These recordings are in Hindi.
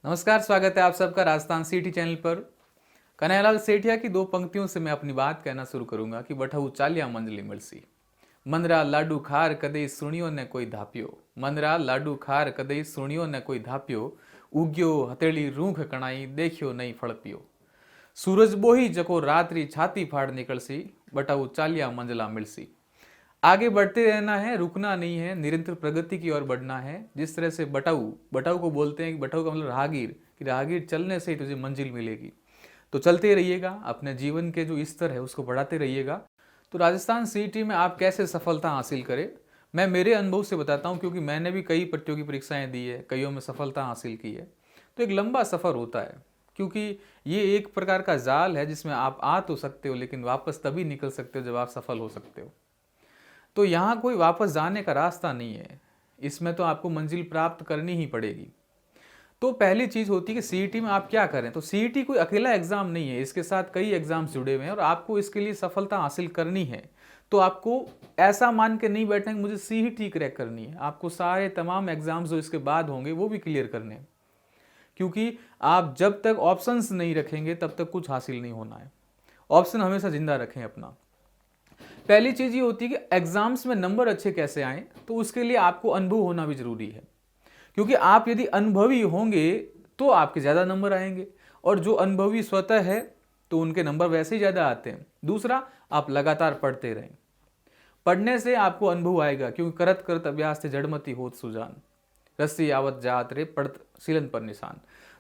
नमस्कार, स्वागत है आप सबका राजस्थान सिटी चैनल पर। कन्हैयालाल सेठिया की दो पंक्तियों से मैं अपनी बात कहना शुरू करूंगा कि बठऊ चालिया मंजली मिलसी। मनरा लाडू खार कदई सुनियो ने कोई धापियो, मनरा लाडू खार कदई सुनियो ने कोई धापियो, उग्यो हथेली रूख कणाई देखियो नहीं फड़पियो। सूरज बोही जको रात्रि छाती फाड़ निकलसी, बठऊ चालिया मंजला मिलसी। आगे बढ़ते रहना है, रुकना नहीं है, निरंतर प्रगति की ओर बढ़ना है। जिस तरह से बटाऊ बटाऊ को बोलते हैं कि बटाऊ का मतलब राहगीर, कि राहगीर चलने से ही तुझे मंजिल मिलेगी। तो चलते रहिएगा, अपने जीवन के जो स्तर है उसको बढ़ाते रहिएगा। तो राजस्थान सीटी में आप कैसे सफलता हासिल करें, मैं मेरे अनुभव से बताता हूँ, क्योंकि मैंने भी कई प्रतियोगी परीक्षाएं दी है, कईयों में सफलता हासिल की है। तो एक लंबा सफ़र होता है, क्योंकि ये एक प्रकार का जाल है जिसमें आप आ तो सकते हो लेकिन वापस तभी निकल सकते हो जब आप सफल हो सकते हो। तो यहाँ कोई वापस जाने का रास्ता नहीं है, इसमें तो आपको मंजिल प्राप्त करनी ही पड़ेगी। तो पहली चीज़ होती है कि सीईटी में आप क्या करें। तो सीईटी कोई अकेला एग्ज़ाम नहीं है, इसके साथ कई एग्ज़ाम्स जुड़े हुए हैं और आपको इसके लिए सफलता हासिल करनी है। तो आपको ऐसा मान के नहीं बैठना कि मुझे सीईटी क्रैक करनी है, आपको सारे तमाम एग्ज़ाम्स जो इसके बाद होंगे वो भी क्लियर करने हैं, क्योंकि आप जब तक ऑप्शंस नहीं रखेंगे तब तक कुछ हासिल नहीं होना है। ऑप्शन हमेशा जिंदा रखें अपना। पहली चीज़ ये होती है कि एग्जाम्स में नंबर अच्छे कैसे आए, तो उसके लिए आपको अनुभव होना भी जरूरी है, क्योंकि आप यदि अनुभवी होंगे तो आपके ज़्यादा नंबर आएंगे, और जो अनुभवी स्वतः है तो उनके नंबर वैसे ही ज़्यादा आते हैं। दूसरा, आप लगातार पढ़ते रहें, पढ़ने से आपको अनुभव आएगा, क्योंकि करत करत अभ्यास से जड़मती होत सुजान, रस्सी आवत जात रे पढ़त सिलन पर निशान।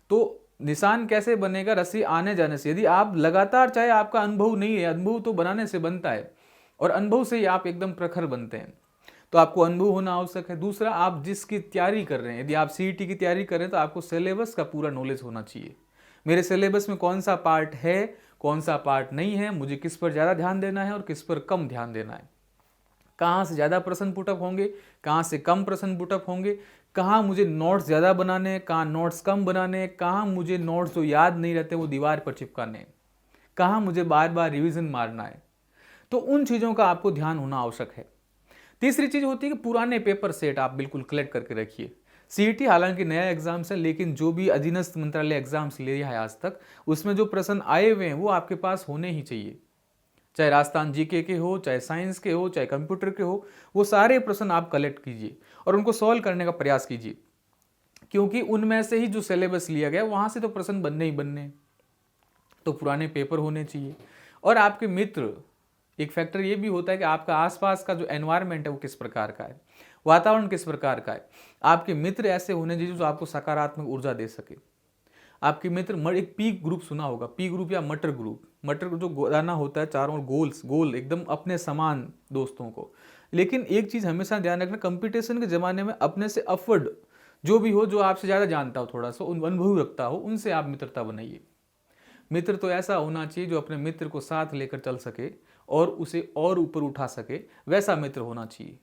तो निशान कैसे बनेगा? रस्सी आने जाने से। यदि आप लगातार, चाहे आपका अनुभव नहीं है, अनुभव तो बनाने से बनता है और अनुभव से ही आप एकदम प्रखर बनते हैं, तो आपको अनुभव होना आवश्यक है। दूसरा, आप जिसकी तैयारी कर रहे हैं, यदि आप सीईटी की तैयारी कर रहे हैं तो आपको सिलेबस का पूरा नॉलेज होना चाहिए। मेरे सिलेबस में कौन सा पार्ट है, कौन सा पार्ट नहीं है, मुझे किस पर ज़्यादा ध्यान देना है और किस पर कम ध्यान देना है, कहाँ से ज़्यादा प्रश्न पुटअप होंगे, कहाँ से कम प्रश्न पुटअप होंगे, कहाँ मुझे नोट्स ज़्यादा बनाने हैं, कहाँ नोट्स कम बनाने हैं, कहाँ मुझे नोट्स जो याद नहीं रहते वो दीवार पर चिपकाने हैं, कहाँ मुझे बार बार रिवीजन मारना है। तो उन चीज़ों का आपको ध्यान होना आवश्यक है। तीसरी चीज़ होती है कि पुराने पेपर सेट आप बिल्कुल कलेक्ट करके रखिए। सीईटी हालांकि नया एग्जाम्स है, लेकिन जो भी अधीनस्थ मंत्रालय एग्जाम्स ले रहा है आज तक, उसमें जो प्रश्न आए हुए हैं वो आपके पास होने ही चाहिए। चाहे राजस्थान जीके के हो, चाहे साइंस के हो, चाहे कंप्यूटर के हो, वो सारे प्रश्न आप कलेक्ट कीजिए और उनको सॉल्व करने का प्रयास कीजिए, क्योंकि उनमें से ही जो सिलेबस लिया गया वहाँ से तो प्रश्न बनने ही बनने हैं। तो पुराने पेपर होने चाहिए। और आपके मित्र, एक फैक्टर ये भी होता है कि आपका आसपास का जो एनवायरनमेंट है वो किस प्रकार का है, वातावरण किस प्रकार का है। आपके मित्र ऐसे होने चाहिए जो आपको सकारात्मक ऊर्जा दे सके। आपके मित्र, एक पी ग्रुप सुना होगा, पी ग्रुप या मटर ग्रुप। मटर जो दाना होता है चारों गोल्स गोल एकदम अपने समान दोस्तों को। लेकिन एक चीज़ हमेशा ध्यान रखना, कंपटीशन के ज़माने में अपने से अपवर्ड जो भी हो, जो आपसे ज़्यादा जानता हो, थोड़ा सा अनुभव रखता हो, उनसे आप मित्रता बनाइए। मित्र तो ऐसा होना चाहिए जो अपने मित्र को साथ लेकर चल सके और उसे और ऊपर उठा सके, वैसा मित्र होना चाहिए।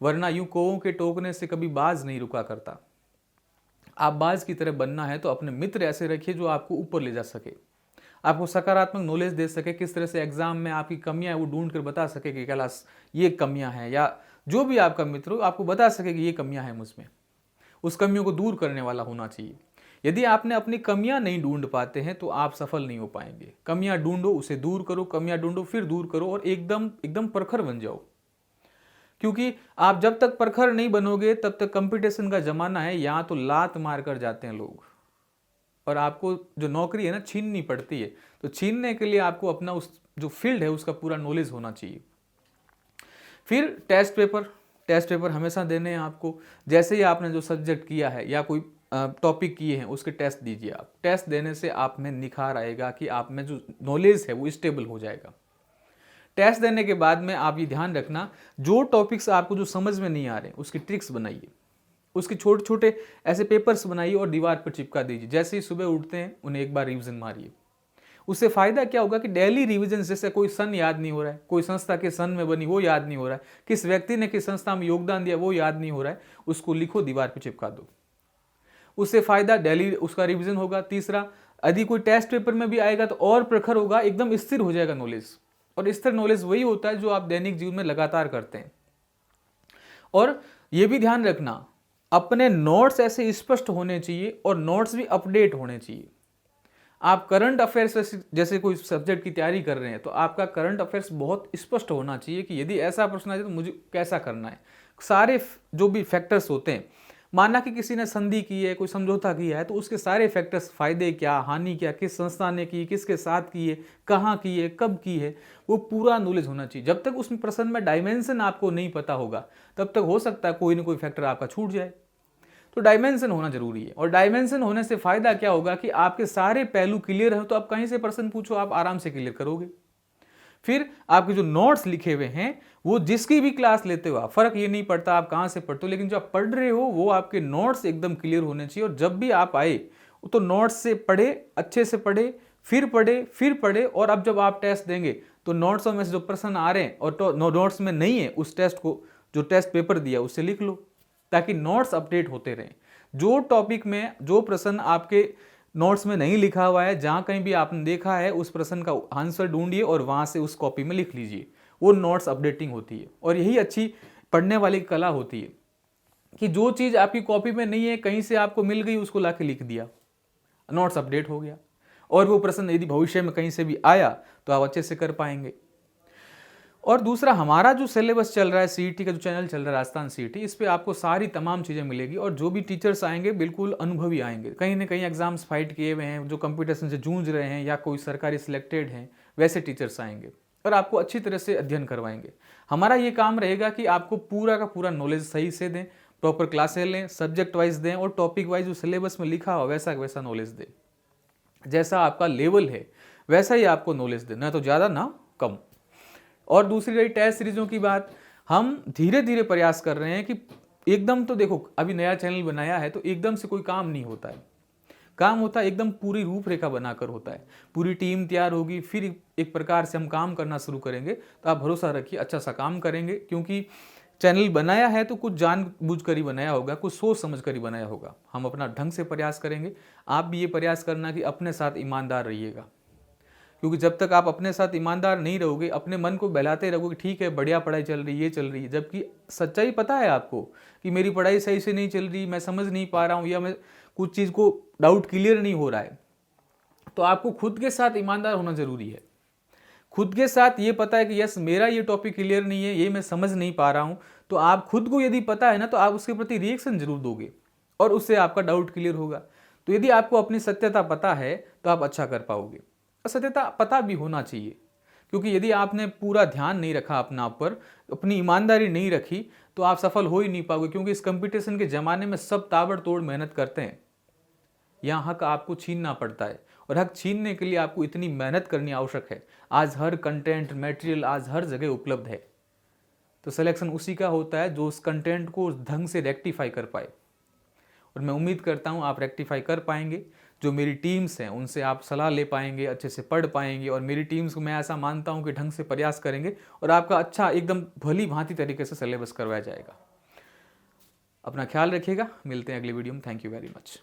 वरना यूं कौओं के टोकने से कभी बाज नहीं रुका करता। आप बाज की तरह बनना है तो अपने मित्र ऐसे रखिए जो आपको ऊपर ले जा सके, आपको सकारात्मक नॉलेज दे सके, किस तरह से एग्जाम में आपकी कमियां है वो ढूंढ कर बता सके कि कैलाश ये कमियां हैं, या जो भी आपका मित्र हो आपको बता सके कि ये कमियां हैं मुझमें, उस कमियों को दूर करने वाला होना चाहिए। यदि आपने अपनी कमियां नहीं ढूंढ पाते हैं तो आप सफल नहीं हो पाएंगे। कमियां ढूंढो, उसे दूर करो, कमियां ढूंढो, फिर दूर करो, और एकदम एकदम प्रखर बन जाओ। क्योंकि आप जब तक प्रखर नहीं बनोगे तब तक कंपटीशन का जमाना है, यहाँ तो लात मार कर जाते हैं लोग, और आपको जो नौकरी है ना छीननी पड़ती है। तो छीनने के लिए आपको अपना उस जो फील्ड है उसका पूरा नॉलेज होना चाहिए। फिर टेस्ट पेपर हमेशा देने हैं आपको। जैसे ही आपने जो सब्जेक्ट किया है या कोई टॉपिक किए हैं उसके टेस्ट दीजिए। आप टेस्ट देने से आप में निखार आएगा कि आप में जो नॉलेज है वो स्टेबल हो जाएगा। टेस्ट देने के बाद में आप ये ध्यान रखना, जो टॉपिक्स आपको जो समझ में नहीं आ रहे उसकी ट्रिक्स बनाइए, उसके छोटे छोटे ऐसे पेपर्स बनाइए और दीवार पर चिपका दीजिए। जैसे ही सुबह उठते हैं उन्हें एक बार रिवीजन मारिए। उससे फायदा क्या होगा कि डेली रिवीजन, जैसे कोई सन याद नहीं हो रहा है, कोई संस्था के सन में बनी वो याद नहीं हो रहा है, किस व्यक्ति ने किस संस्था में योगदान दिया वो याद नहीं हो रहा है, उसको लिखो, दीवार पर चिपका दो। उससे फायदा डेली उसका रिवीजन होगा। तीसरा, यदि कोई टेस्ट पेपर में भी आएगा तो और प्रखर होगा, एकदम स्थिर हो जाएगा नॉलेज। और स्थिर नॉलेज वही होता है जो आप दैनिक जीवन में लगातार करते हैं। और ये भी ध्यान रखना, अपने नोट्स ऐसे स्पष्ट होने चाहिए और नोट्स भी अपडेट होने चाहिए। आप करंट अफेयर्स जैसे कोई सब्जेक्ट की तैयारी कर रहे हैं तो आपका करंट अफेयर्स बहुत स्पष्ट होना चाहिए कि यदि ऐसा प्रश्न आ जाए तो मुझे कैसा करना है। सारे जो भी फैक्टर्स होते हैं, माना कि किसी ने संधि की है, कोई समझौता किया है, तो उसके सारे फैक्टर्स, फायदे क्या, हानि क्या, किस संस्था ने की, किसके साथ की है, कहाँ की है, कब की है, वो पूरा नॉलेज होना चाहिए। जब तक उस प्रश्न में डायमेंशन आपको नहीं पता होगा तब तक हो सकता है कोई ना कोई फैक्टर आपका छूट जाए। तो डायमेंशन होना जरूरी है, और डायमेंशन होने से फायदा क्या होगा कि आपके सारे पहलू क्लियर हैं, तो आप कहीं से प्रश्न पूछो आप आराम से क्लियर करोगे। फिर आपके जो नोट्स लिखे हुए हैं वो जिसकी भी क्लास लेते हो आप, फर्क ये नहीं पड़ता आप कहाँ से पढ़ते हो, लेकिन जो आप पढ़ रहे हो वो आपके नोट्स एकदम क्लियर होने चाहिए। और जब भी आप आए तो नोट्स से पढ़े, अच्छे से पढ़े, फिर पढ़े, फिर पढ़े, और अब जब आप टेस्ट देंगे तो नोट्सों में से जो प्रश्न आ रहे हैं और तो नोट्स में नहीं है, उस टेस्ट को, जो टेस्ट पेपर दिया उससे लिख लो, ताकि नोट्स अपडेट होते रहें। जो टॉपिक में जो प्रश्न आपके नोट्स में नहीं लिखा हुआ है, जहां कहीं भी आपने देखा है, उस प्रश्न का आंसर ढूंढिए और वहां से उस कॉपी में लिख लीजिए। वो नोट्स अपडेटिंग होती है, और यही अच्छी पढ़ने वाली कला होती है कि जो चीज़ आपकी कॉपी में नहीं है, कहीं से आपको मिल गई, उसको लाके लिख दिया, नोट्स अपडेट हो गया। और वो प्रश्न यदि भविष्य में कहीं से भी आया तो आप अच्छे से कर पाएंगे। और दूसरा, हमारा जो सिलेबस चल रहा है, सीईटी का जो चैनल चल रहा है राजस्थान सीईटी, इस पे आपको सारी तमाम चीज़ें मिलेगी, और जो भी टीचर्स आएंगे बिल्कुल अनुभवी आएंगे, कहीं ना कहीं एग्जाम्स फाइट किए हुए हैं, जो कंपटीशन से जूझ रहे हैं या कोई सरकारी सिलेक्टेड हैं, वैसे टीचर्स आएंगे और आपको अच्छी तरह से अध्ययन करवाएंगे। हमारा ये काम रहेगा कि आपको पूरा का पूरा नॉलेज सही से दें, प्रॉपर क्लासें लें, सब्जेक्ट वाइज दें, और टॉपिक वाइज जो सिलेबस में लिखा हो वैसा वैसा नॉलेज दें। जैसा आपका लेवल है वैसा ही आपको नॉलेज दें, ना तो ज़्यादा ना कम। और दूसरी रही टेस्ट सीरीजों की बात, हम धीरे धीरे प्रयास कर रहे हैं कि एकदम, तो देखो अभी नया चैनल बनाया है तो एकदम से कोई काम नहीं होता है। काम होता है एकदम पूरी रूपरेखा बनाकर होता है, पूरी टीम तैयार होगी, फिर एक प्रकार से हम काम करना शुरू करेंगे। तो आप भरोसा रखिए अच्छा सा काम करेंगे, क्योंकि चैनल बनाया है तो कुछ जानबूझ कर ही बनाया होगा, कुछ सोच समझ कर ही बनाया होगा। हम अपना ढंग से प्रयास करेंगे। आप भी ये प्रयास करना कि अपने साथ ईमानदार रहिएगा, क्योंकि जब तक आप अपने साथ ईमानदार नहीं रहोगे, अपने मन को बहलाते रहोगे, ठीक है बढ़िया पढ़ाई चल रही है, ये चल रही है, जबकि सच्चाई पता है आपको कि मेरी पढ़ाई सही से नहीं चल रही, मैं समझ नहीं पा रहा हूँ, या मैं कुछ चीज़ को डाउट क्लियर नहीं हो रहा है, तो आपको खुद के साथ ईमानदार होना जरूरी है। खुद के साथ ये पता है कि यस मेरा ये टॉपिक क्लियर नहीं है, ये मैं समझ नहीं पा रहा हूँ, तो आप खुद को यदि पता है ना, तो आप उसके प्रति रिएक्शन जरूर दोगे और उससे आपका डाउट क्लियर होगा। तो यदि आपको अपनी सत्यता पता है तो आप अच्छा कर पाओगे। सत्यता पता भी होना चाहिए, क्योंकि यदि आपने पूरा ध्यान नहीं रखा अपना पर, अपनी ईमानदारी नहीं रखी, तो आप सफल हो ही नहीं पाओगे। क्योंकि इस कंपटीशन के ज़माने में सब ताबड़तोड़ मेहनत करते हैं, यहाँ हक आपको छीनना पड़ता है, और हक छीनने के लिए आपको इतनी मेहनत करनी आवश्यक है। आज हर कंटेंट मटेरियल आज हर जगह उपलब्ध है, तो सिलेक्शन उसी का होता है जो उस कंटेंट को ढंग से रेक्टिफाई कर पाए, और मैं उम्मीद करता हूँ आप रेक्टिफाई कर पाएंगे। जो मेरी टीम्स हैं उनसे आप सलाह ले पाएंगे, अच्छे से पढ़ पाएंगे, और मेरी टीम्स को मैं ऐसा मानता हूँ कि ढंग से प्रयास करेंगे और आपका अच्छा एकदम भली भांति तरीके से सिलेबस करवाया जाएगा। अपना ख्याल रखिएगा, मिलते हैं अगली वीडियो में। Thank you very much.